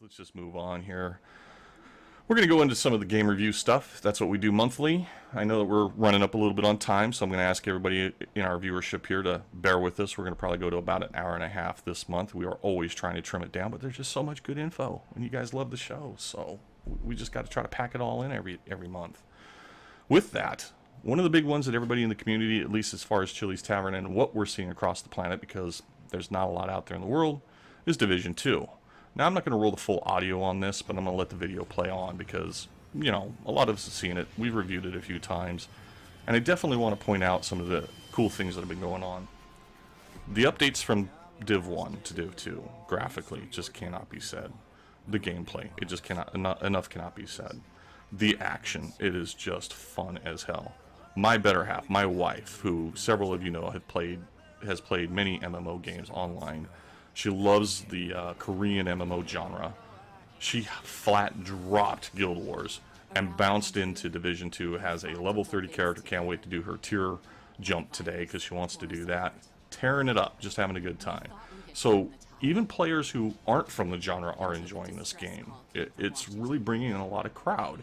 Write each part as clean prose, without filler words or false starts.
Let's just move on here. We're going to go into some of the game review stuff. That's what we do monthly. I know that we're running up a little bit on time, so I'm going to ask everybody in our viewership here to bear with us. We're going to probably go to about an hour and a half this month. We are always trying to trim it down, but there's just so much good info, and you guys love the show, so we just got to try to pack it all in every month. With that, one of the big ones that everybody in the community, at least as far as Chili's Tavern and what we're seeing across the planet, because there's not a lot out there in the world, is Division 2. Now, I'm not going to roll the full audio on this, but I'm going to let the video play on because, you know, a lot of us have seen it. We've reviewed it a few times. And I definitely want to point out some of the cool things that have been going on. The updates from Div 1 to Div 2, graphically, just cannot be said. The gameplay, it just cannot, enough cannot be said. The action, it is just fun as hell. My better half, my wife, who several of you know has played many MMO games online. She loves the Korean MMO genre. She flat dropped Guild Wars and bounced into Division 2, has a level 30 character, can't wait to do her tier jump today because she wants to do that. Tearing it up, just having a good time. So even players who aren't from the genre are enjoying this game. It's really bringing in a lot of crowd.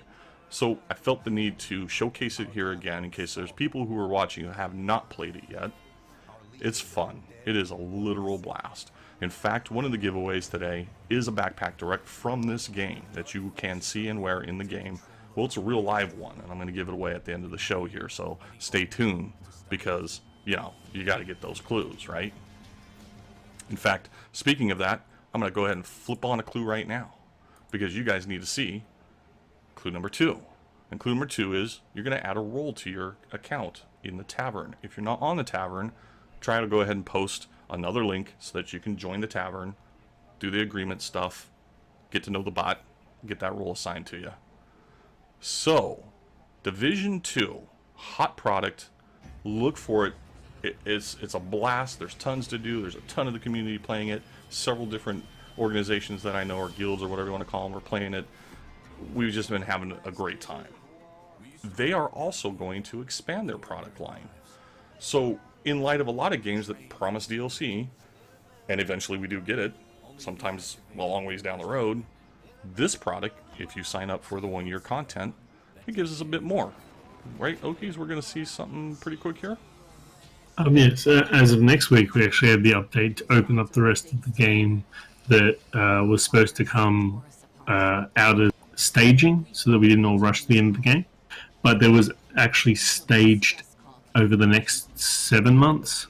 So I felt the need to showcase it here again in case there's people who are watching who have not played it yet. It's fun. It is a literal blast. In fact, one of the giveaways today is a backpack direct from this game that you can see and wear in the game. Well, it's a real live one, and I'm going to give it away at the end of the show here, so stay tuned because, you know, you got to get those clues, right? In fact, speaking of that, I'm going to go ahead and flip on a clue right now because you guys need to see clue number 2. And clue number 2 is you're going to add a role to your account in the tavern. If you're not on the tavern, try to go ahead and post another link so that you can join the tavern, do the agreement stuff, get to know the bot, get that role assigned to you. So, Division 2, hot product, look for it. It's a blast. There's tons to do. There's a ton of the community playing it. Several different organizations that I know, or guilds or whatever you want to call them, are playing it. We've just been having a great time. They are also going to expand their product line. So, in light of a lot of games that promise DLC, and eventually we do get it, sometimes a long ways down the road, this product, if you sign up for the 1-year content, it gives us a bit more. Right, Okies? We're going to see something pretty quick here? Yes, as of next week, we actually had the update to open up the rest of the game that was supposed to come out of staging, so that we didn't all rush to the end of the game. But there was actually staged over the next 7 months.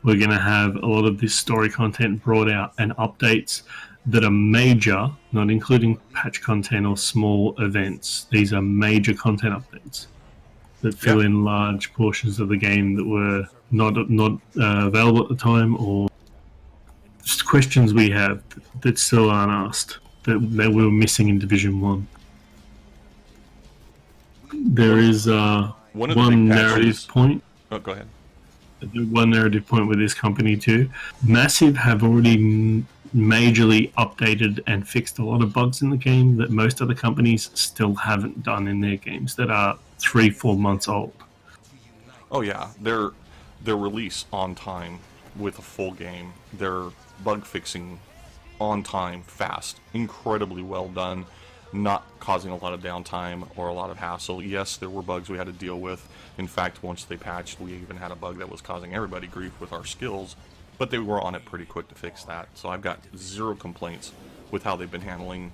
We're going to have a lot of this story content brought out and updates that are major, not including patch content or small events. These are major content updates that fill in large portions of the game that were not available at the time, or just questions we have that still aren't asked that we were missing in Division 1. There is one narrative point. Oh, go ahead. One narrative point with this company too. Massive have already majorly updated and fixed a lot of bugs in the game that most other companies still haven't done in their games that are 3-4 months old. Oh yeah, their release on time with a full game. Their bug fixing on time, fast, incredibly well done. Not causing a lot of downtime or a lot of hassle. Yes, there were bugs we had to deal with. In fact, once they patched, we even had a bug that was causing everybody grief with our skills, but they were on it pretty quick to fix that. So I've got zero complaints with how they've been handling,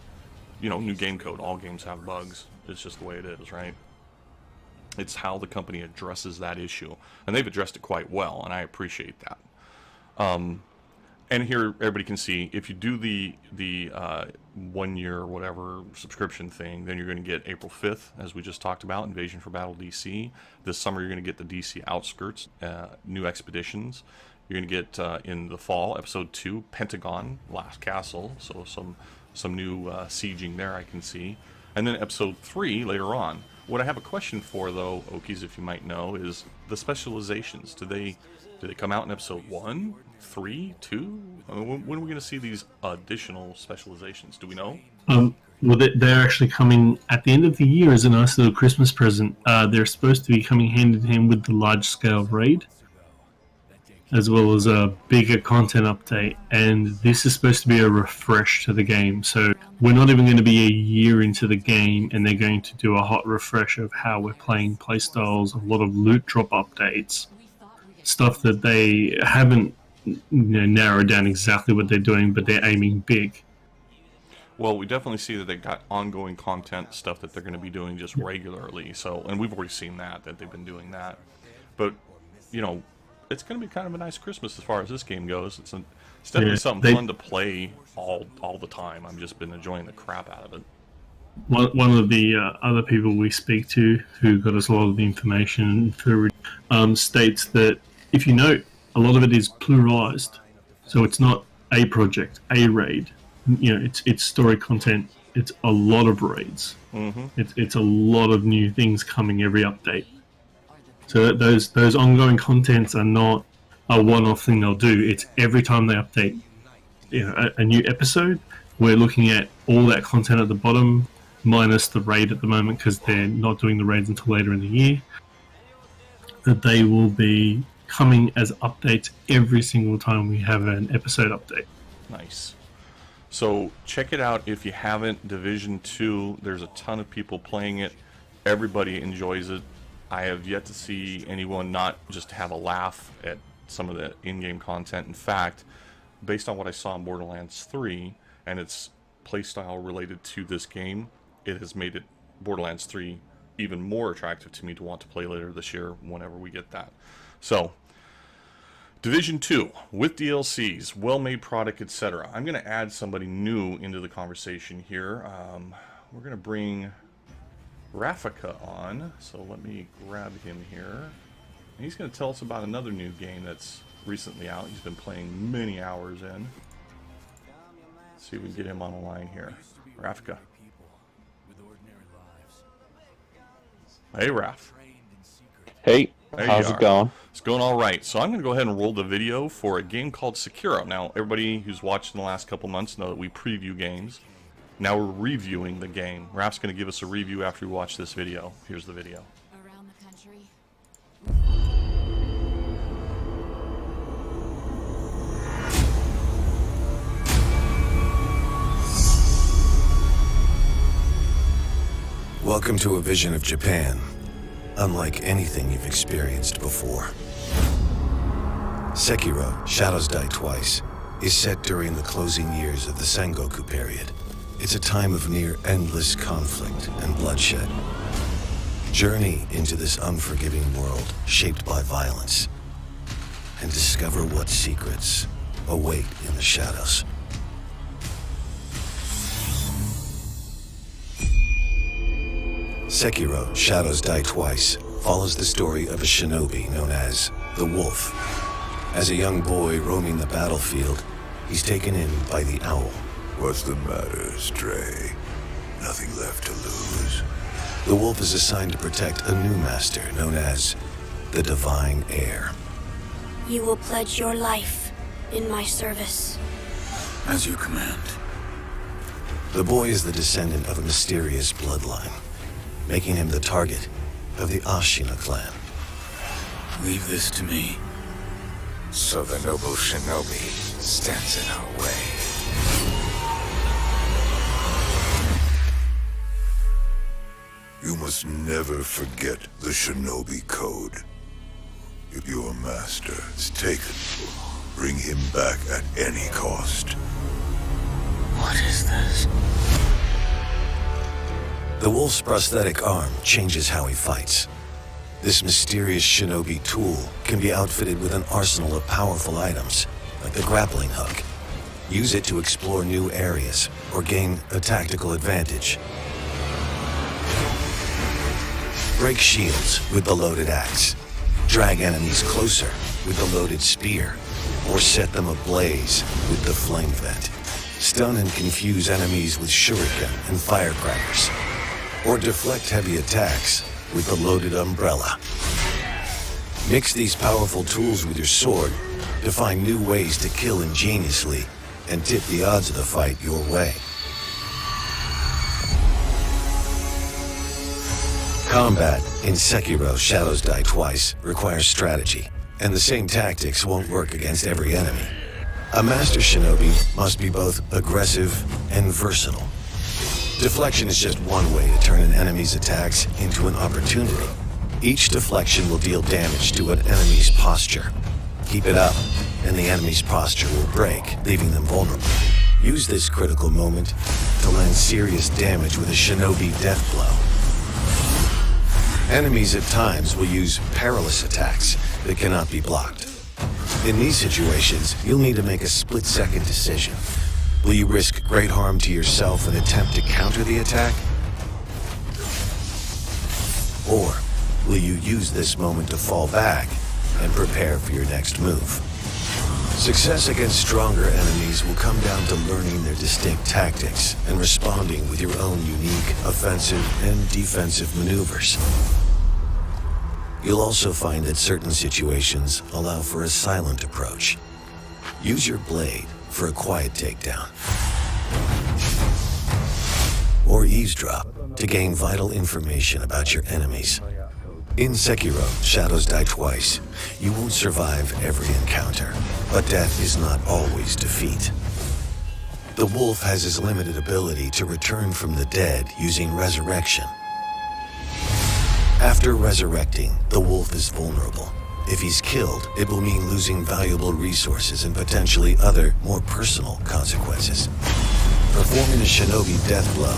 you know, new game code. All games have bugs. It's just the way it is, right? It's how the company addresses that issue, and they've addressed it quite well, and I appreciate that. And here, everybody can see, if you do the 1 year whatever subscription thing, then you're going to get April 5th, as we just talked about, Invasion for Battle DC. This summer, you're going to get the DC Outskirts, new expeditions. You're going to get, in the fall, Episode 2, Pentagon, Last Castle, so some new sieging there I can see. And then Episode 3 later on. What I have a question for, though, Okies, if you might know, is the specializations. Do they come out in Episode 1? 3, 2? I mean, when are we going to see these additional specializations? Do we know? Well, they're actually coming at the end of the year as a nice little Christmas present. They're supposed to be coming hand in hand with the large-scale raid. as well as a bigger content update, and this is supposed to be a refresh to the game. So we're not even going to be a year into the game, and they're going to do a hot refresh of how we're playing playstyles, a lot of loot drop updates, stuff that they haven't narrowed down exactly what they're doing, but they're aiming big. Well, we definitely see that they've got ongoing content stuff that they're going to be doing just regularly. So, and we've already seen that they've been doing that. But, you know, it's going to be kind of a nice Christmas as far as this game goes. It's definitely something fun to play all the time. I've just been enjoying the crap out of it. One of the other people we speak to who got us a lot of the information through states that, if you note, a lot of it is pluralized. So it's not a project, a raid. You know, it's story content. It's a lot of raids. Mm-hmm. It's a lot of new things coming every update. So those ongoing contents are not a one-off thing they'll do. It's every time they update, a new episode. We're looking at all that content at the bottom, minus the raid at the moment because they're not doing the raids until later in the year. That they will be coming as updates every single time we have an episode update. Nice. So check it out if you haven't. Division 2, there's a ton of people playing it. Everybody enjoys it. I have yet to see anyone not just have a laugh at some of the in-game content. In fact, based on what I saw in Borderlands 3 and its playstyle related to this game, it has made Borderlands 3 even more attractive to me to want to play later this year whenever we get that. So, Division 2, with DLCs, well-made product, etc. I'm going to add somebody new into the conversation here. We're going to bring Rafika on, so let me grab him here. And he's going to tell us about another new game that's recently out. He's been playing many hours in. Let's see if we can get him on the line here. Rafika. Hey, Raf. Hey, There how's you it are. going? It's going all right. So I'm going to go ahead and roll the video for a game called Sekiro. Now, everybody who's watched in the last couple months know that we preview games. Now we're reviewing the game. Raf's going to give us a review after we watch this video. Here's the video. Around the country. Welcome to a vision of Japan, unlike anything you've experienced before. Sekiro, Shadows Die Twice, is set during the closing years of the Sengoku period. It's a time of near endless conflict and bloodshed. Journey into this unforgiving world shaped by violence and discover what secrets await in the shadows. Sekiro, Shadows Die Twice follows the story of a shinobi known as the Wolf. As a young boy roaming the battlefield, he's taken in by the Owl. What's the matter, Stray? Nothing left to lose. The Wolf is assigned to protect a new master known as the Divine Heir. You will pledge your life in my service. As you command. The boy is the descendant of a mysterious bloodline, making him the target of the Ashina clan. Leave this to me. So the noble shinobi stands in our way. You must never forget the shinobi code. If your master is taken, bring him back at any cost. What is this? The Wolf's prosthetic arm changes how he fights. This mysterious shinobi tool can be outfitted with an arsenal of powerful items, like the grappling hook. Use it to explore new areas or gain a tactical advantage. Break shields with the loaded axe. Drag enemies closer with the loaded spear, or set them ablaze with the flame vent. Stun and confuse enemies with shuriken and firecrackers, or deflect heavy attacks with the loaded umbrella. Mix these powerful tools with your sword to find new ways to kill ingeniously and tip the odds of the fight your way. Combat in Sekiro Shadows Die Twice requires strategy, and the same tactics won't work against every enemy. A Master Shinobi must be both aggressive and versatile. Deflection is just one way to turn an enemy's attacks into an opportunity. Each deflection will deal damage to an enemy's posture. Keep it up, and the enemy's posture will break, leaving them vulnerable. Use this critical moment to land serious damage with a Shinobi death blow. Enemies at times will use perilous attacks that cannot be blocked. In these situations, you'll need to make a split-second decision. Will you risk great harm to yourself and attempt to counter the attack? Or will you use this moment to fall back and prepare for your next move? Success against stronger enemies will come down to learning their distinct tactics and responding with your own unique offensive and defensive maneuvers. You'll also find that certain situations allow for a silent approach. Use your blade for a quiet takedown. Or eavesdrop to gain vital information about your enemies. In Sekiro, Shadows Die Twice, you won't survive every encounter, but death is not always defeat. The wolf has his limited ability to return from the dead using resurrection. After resurrecting, the wolf is vulnerable. If he's killed, it will mean losing valuable resources and potentially other, more personal consequences. Performing a shinobi death blow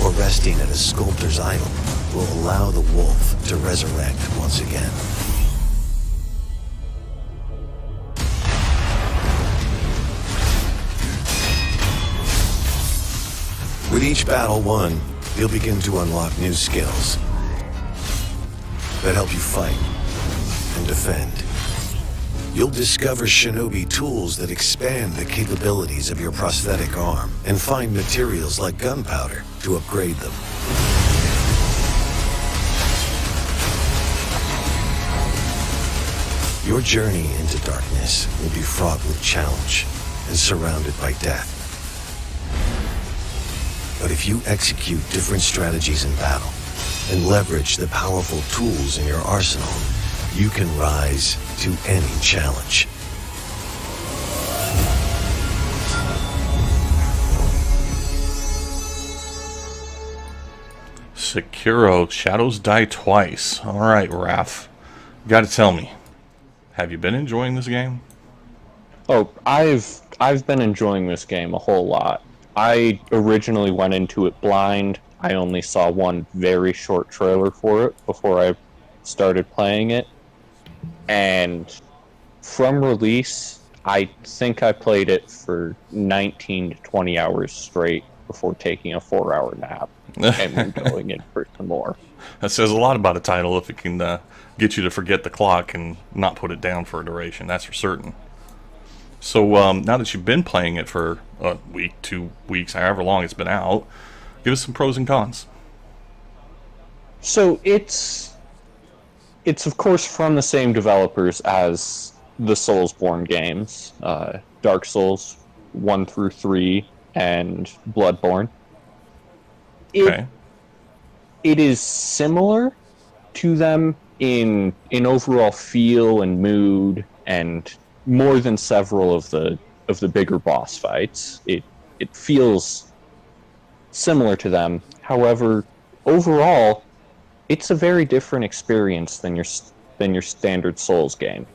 or resting at a sculptor's idol will allow the wolf to resurrect once again. With each battle won, you'll begin to unlock new skills that help you fight and defend. You'll discover shinobi tools that expand the capabilities of your prosthetic arm and find materials like gunpowder to upgrade them. Your journey into darkness will be fraught with challenge and surrounded by death. But if you execute different strategies in battle and leverage the powerful tools in your arsenal, you can rise to any challenge. Sekiro, Shadows Die Twice. All right, Raph. You got to tell me, have you been enjoying this game? Oh, I've been enjoying this game a whole lot. I originally went into it blind. I only saw one very short trailer for it before I started playing it. And from release, I think I played it for 19 to 20 hours straight before taking a 4-hour nap and then going in for some more. That says a lot about a title if it can get you to forget the clock and not put it down for a duration, that's for certain. So now that you've been playing it for a week, 2 weeks, however long it's been out, give us some pros and cons. So it's of course from the same developers as the Soulsborne games, Dark Souls 1 through 3 and Bloodborne. Okay. It is similar to them in overall feel and mood, and more than several of the bigger boss fights. It feels similar to them. However, overall, it's a very different experience than your standard Souls game.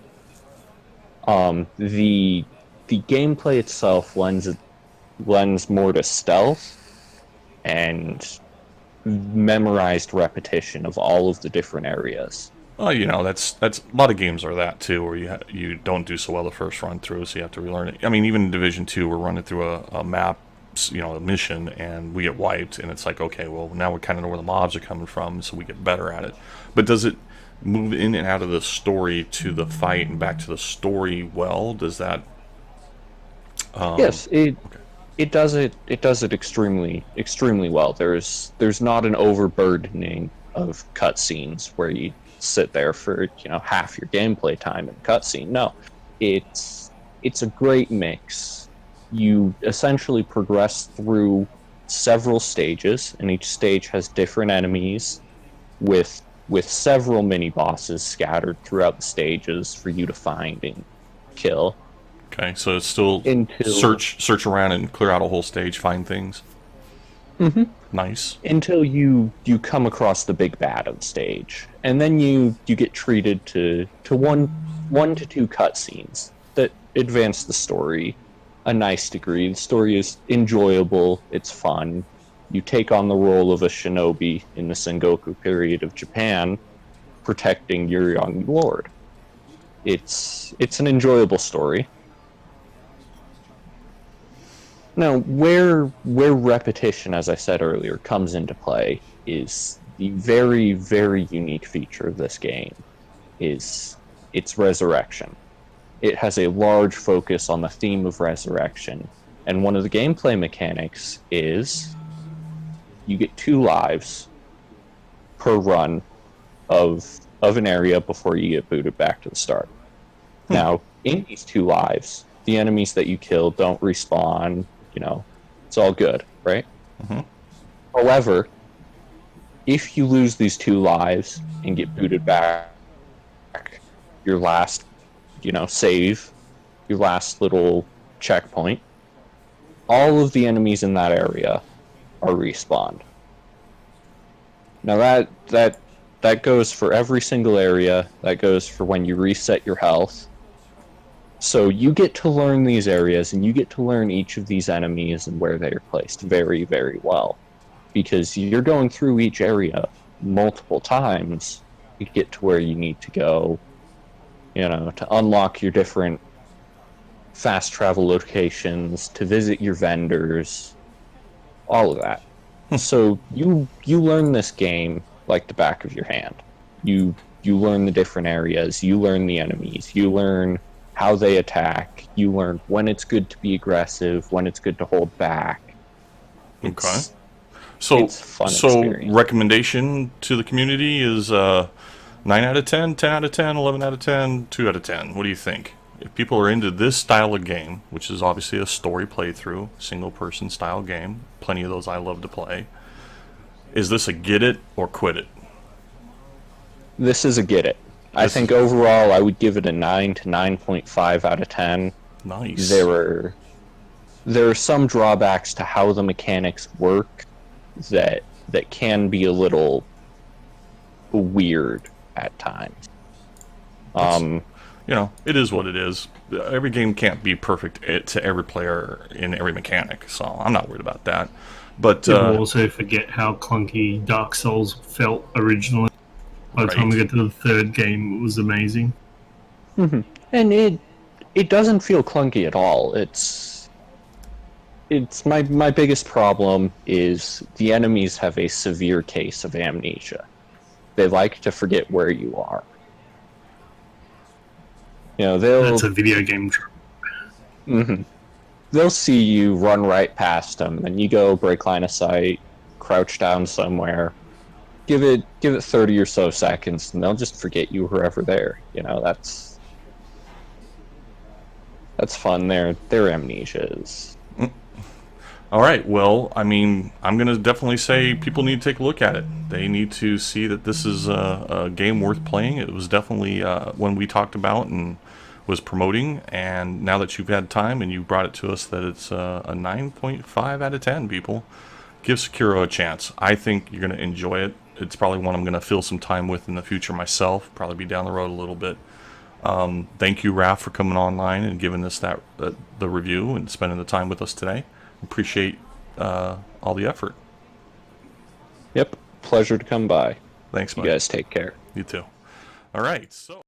The gameplay itself lends more to stealth and memorized repetition of all of the different areas. Well, you know, that's a lot of games are that too, where you don't do so well the first run through, so you have to relearn it. I mean, even in Division 2, we're running through a map, you know, a mission, and we get wiped, and it's like, okay, well, now we kind of know where the mobs are coming from, so we get better at it. But does it move in and out of the story to the fight and back to the story well? Does that? Yes, it does it extremely well. There's not an overburdening of cutscenes where you sit there for half your gameplay time in cutscene. No, it's a great mix. You essentially progress through several stages, and each stage has different enemies with with several mini bosses scattered throughout the stages for you to find and kill. Okay, so it's still Until- search around and clear out a whole stage, find things. Mm-hmm. Nice. Until you come across the big bad of the stage, and then you get treated to one to two cutscenes that advance the story a nice degree. The story is enjoyable, it's fun. You take on the role of a shinobi in the Sengoku period of Japan, protecting your young lord. It's an enjoyable story. Now, where repetition, as I said earlier, comes into play is the very, very unique feature of this game is its resurrection. It has a large focus on the theme of resurrection, and one of the gameplay mechanics is you get 2 lives per run of an area before you get booted back to the start. Now, in these 2 lives, the enemies that you kill don't respawn, it's all good, right? Mm-hmm. However, if you lose these 2 lives and get booted back, your last, save, your last little checkpoint, all of the enemies in that area are respawned. Now that goes for every single area. That goes for when you reset your health. So you get to learn these areas, and you get to learn each of these enemies and where they are placed very, very well. Because you're going through each area multiple times to get to where you need to go, to unlock your different fast travel locations, to visit your vendors, all of that. So you learn this game like the back of your hand. You learn the different areas, you learn the enemies, you learn how they attack, you learn when it's good to be aggressive, when it's good to hold back. Okay. So it's a fun experience. Recommendation to the community is 9 out of 10, 10 out of 10, 11 out of 10, 2 out of 10. What do you think? If people are into this style of game, which is obviously a story playthrough, single-person style game, plenty of those I love to play, is this a get it or quit it? This is a get it. I think overall I would give it a 9 to 9.5 out of 10. Nice. There are some drawbacks to how the mechanics work that can be a little weird at times. It is what it is. Every game can't be perfect to every player in every mechanic, so I'm not worried about that. But People also forget how clunky Dark Souls felt originally. By the time we get to the 3rd game, it was amazing. Mm-hmm. And it doesn't feel clunky at all. It's my biggest problem is the enemies have a severe case of amnesia. They like to forget where you are. That's a video game trope. Mm-hmm. They'll see you run right past them, and you go break line of sight, crouch down somewhere, give it 30 or so seconds, and they'll just forget you were ever there. That's fun. Their amnesia is. all right, well, I'm going to definitely say people need to take a look at it. They need to see that this is a game worth playing. It was definitely one we talked about and was promoting, and now that you've had time and you brought it to us that it's a 9.5 out of 10, people, give Sekiro a chance. I think you're going to enjoy it. It's probably one I'm going to fill some time with in the future myself, probably be down the road a little bit. Thank you, Raph, for coming online and giving us the review and spending the time with us today. Appreciate all the effort. Yep, pleasure to come by. Thanks, You buddy. guys take care. You too. All right, so...